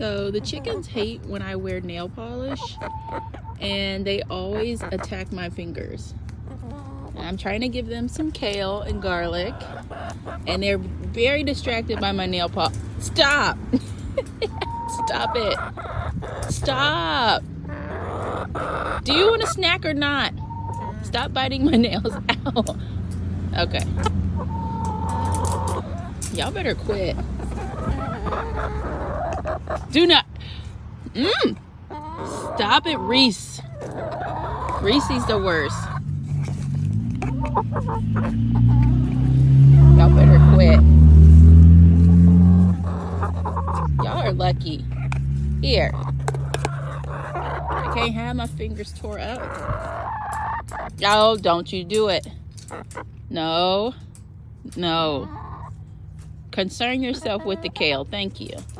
So the chickens hate when I wear nail polish, and they always attack my fingers. And I'm trying to give them some kale and garlic, and they're very distracted by my nail polish. Stop! Stop it! Stop! Do you want a snack or not? Stop biting my nails out. Okay. Y'all better quit. Do not. Stop it, Reese. Reese's the worst. Y'all better quit. Y'all are lucky. Here. I can't have my fingers tore up. Oh, don't you do it. No. No. Concern yourself with the kale. Thank you.